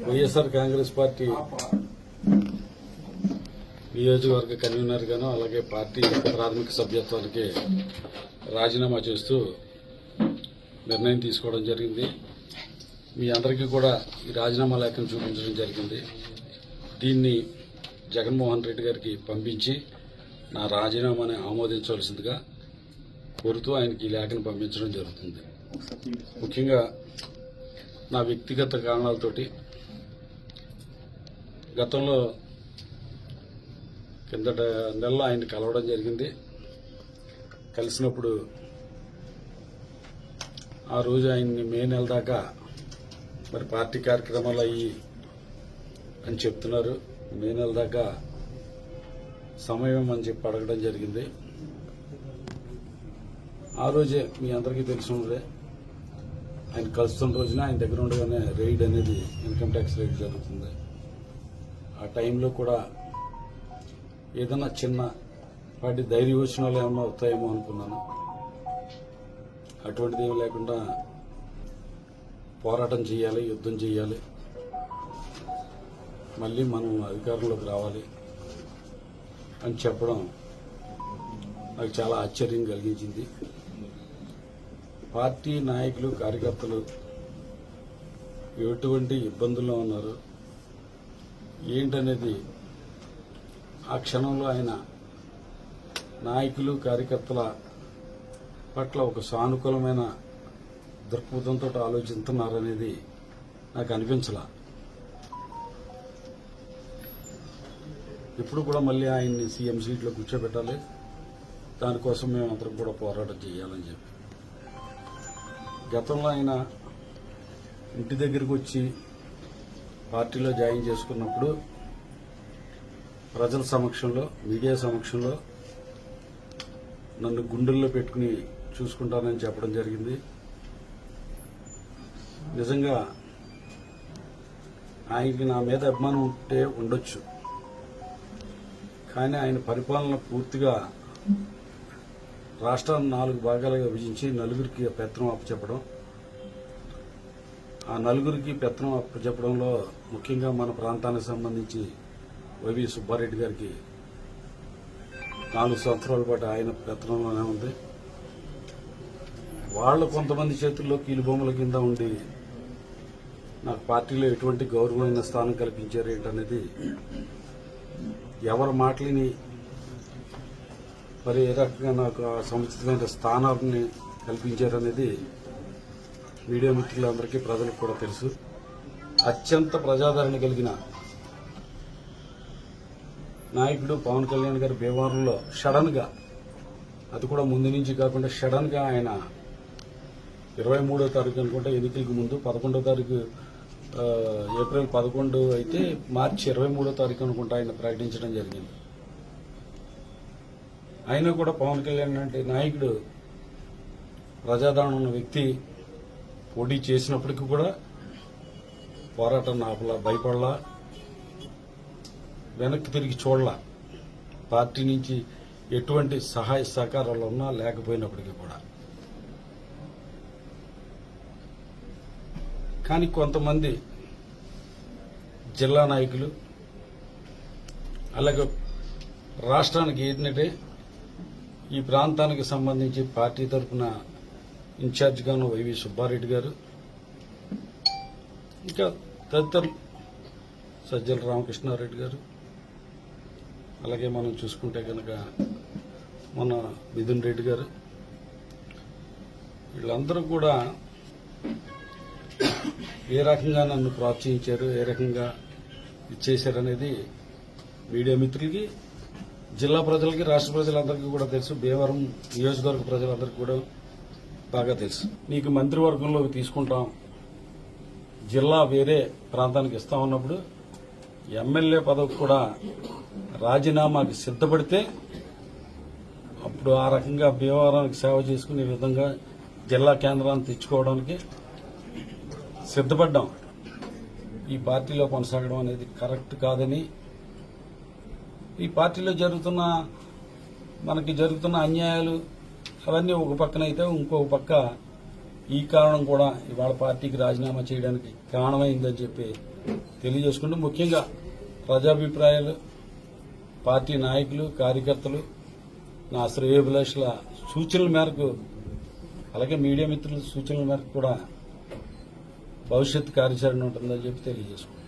YSR Congress party నియోజకవర్గ convener గాను అలాగే పార్టీ ప్రాథమిక సభ్యత్వానికి రాజీనామా చేస్తూ నిర్ణయం తీసుకోవడం జరిగింది. మీ అందరికీ కూడా ఈ రాజీనామా లేఖను చూపించడం జరిగింది. దీన్ని జగన్మోహన్ రెడ్డి గారికి పంపించి నా రాజీనామాని ఆమోదించవలసిందిగా కోరుతూ ఆయనకి ఈ లేఖను పంపించడం జరుగుతుంది. ముఖ్యంగా నా వ్యక్తిగత కారణాలతోటి గతంలో కిందట నెలలో ఆయన కలవడం జరిగింది. కలిసినప్పుడు ఆ రోజు ఆయన్ని మే నెల దాకా మరి పార్టీ కార్యక్రమాలు అయ్యి అని చెప్తున్నారు. మే నెల దాకా సమయం అని చెప్పి అడగడం జరిగింది. ఆ రోజే మీ అందరికీ తెలిసినదే ఆయన కలుస్తున్న రోజున ఆయన దగ్గర ఉండగానే రైడ్ అనేది ఇన్కమ్ ట్యాక్స్ రైడ్ జరుగుతుంది. ఆ టైంలో కూడా ఏదైనా చిన్న వాటి ధైర్యవచనాలు ఏమన్నా అవుతాయేమో అనుకున్నాను. అటువంటిది ఏమి లేకుండా పోరాటం చేయాలి, యుద్ధం చేయాలి, మళ్ళీ మనం అధికారంలోకి రావాలి అని చెప్పడం నాకు చాలా ఆశ్చర్యం కలిగించింది. పార్టీ నాయకులు కార్యకర్తలు ఎటువంటి ఇబ్బందుల్లో ఉన్నారు ఏంటనేది ఆ క్షణంలో ఆయన నాయకులు కార్యకర్తల పట్ల ఒక సానుకూలమైన దృక్పథంతో ఆలోచిస్తున్నారనేది నాకు అనిపించలా. ఇప్పుడు కూడా మళ్ళీ ఆయన్ని సీఎం సీట్లో కూర్చోబెట్టాలి, దానికోసం మేమందరం కూడా పోరాటం చేయాలని చెప్పి గతంలో ఆయన ఇంటి దగ్గరికి వచ్చి పార్టీలో జాయిన్ చేసుకున్నప్పుడు ప్రజల సమక్షంలో, మీడియా సమక్షంలో నన్ను గుండెల్లో పెట్టుకుని చూసుకుంటానని చెప్పడం జరిగింది. నిజంగా ఆయనకి నా మీద అభిమానం ఉంటే ఉండొచ్చు, కానీ ఆయన పరిపాలన పూర్తిగా రాష్ట్రాన్ని 4 భాగాలుగా విభజించి నలుగురికి పెత్తనం అప్పచెప్పడం, ఆ నలుగురికి పెత్తనం అప్పచెప్పడంలో ముఖ్యంగా మన ప్రాంతానికి సంబంధించి వైవి సుబ్బారెడ్డి గారికి 4 సంవత్సరాల పాటు ఆయన పెత్తనంలోనే ఉంది. వాళ్ళు కొంతమంది చేతుల్లో కీలుబొమ్మల కింద ఉండి నాకు పార్టీలో ఎటువంటి గౌరవమైన స్థానం కల్పించారు ఏంటనేది, ఎవరి మాటలని మరి ఏ రకంగా నాకు సముచితమైన స్థానాన్ని కల్పించారనేది మీడియా మిత్రులందరికీ ప్రజలకు కూడా తెలుసు. అత్యంత ప్రజాదరణ కలిగిన నాయకుడు పవన్ కళ్యాణ్ గారి భీమవరంలో సడన్ గా, అది కూడా ముందు నుంచి కాకుండా సడన్ గా ఆయన 23వ తారీఖు అనుకుంటే ఎన్నికలకు ముందు 11వ తారీఖు ఏప్రిల్ 11 అయితే మార్చి 23వ తారీఖు అనుకుంటా ఆయన ప్రకటించడం జరిగింది. అయినా కూడా పవన్ కళ్యాణ్ అంటే నాయకుడు, ప్రజాదరణ ఉన్న వ్యక్తి పోటీ చేసినప్పటికీ కూడా పోరాటం ఆపలా, భయపడలా, వెనక్కి తిరిగి చూడలా. పార్టీ నుంచి ఎటువంటి సహాయ సహకారాలు ఉన్నా లేకపోయినప్పటికీ కూడా. కానీ కొంతమంది జిల్లా నాయకులు అలాగే రాష్ట్రానికి ఏంటంటే ఈ ప్రాంతానికి సంబంధించి పార్టీ తరఫున ఇన్ఛార్జిగాను వైవి సుబ్బారెడ్డి గారు, ఇంకా తదితరులు సజ్జల రామకృష్ణారెడ్డి గారు, అలాగే మనం చూసుకుంటే కనుక మన మిథున్ రెడ్డి గారు, వీళ్ళందరూ కూడా ఏ రకంగా నన్ను ప్రోత్సహించారు, ఏ రకంగా ఇచ్చేశారనేది మీడియా మిత్రులకి, జిల్లా ప్రజలకి, రాష్ట్ర ప్రజలందరికీ కూడా తెలుసు. భీమవరం నియోజకవర్గ ప్రజలందరికీ కూడా బాగా తెలుసు. నీకు మంత్రివర్గంలోకి తీసుకుంటాం, జిల్లా వేరే ప్రాంతానికి ఇస్తామన్నప్పుడు ఎమ్మెల్యే పదవికి కూడా రాజీనామాకి సిద్ధపడితే అప్పుడు ఆ రకంగా భీమవరానికి సేవ చేసుకునే విధంగా జిల్లా కేంద్రాన్ని తెచ్చుకోవడానికి సిద్ధపడ్డాం. ఈ పార్టీలో కొనసాగడం అనేది కరెక్ట్ కాదని, ఈ పార్టీలో మనకి జరుగుతున్న అన్యాయాలు అవన్నీ ఒక పక్కనైతే ఇంకొక పక్క ఈ కారణం కూడా ఇవాళ పార్టీకి రాజీనామా చేయడానికి కారణమైందని చెప్పి తెలియజేసుకుంటూ ముఖ్యంగా ప్రజాభిప్రాయాలు, పార్టీ నాయకులు, కార్యకర్తలు, నా శ్రేయోభిలాషుల సూచనల మేరకు, అలాగే మీడియా మిత్రుల సూచనల మేరకు కూడా భవిష్యత్ కార్యాచరణ ఉంటుందని చెప్పి తెలియజేసుకుంటాం.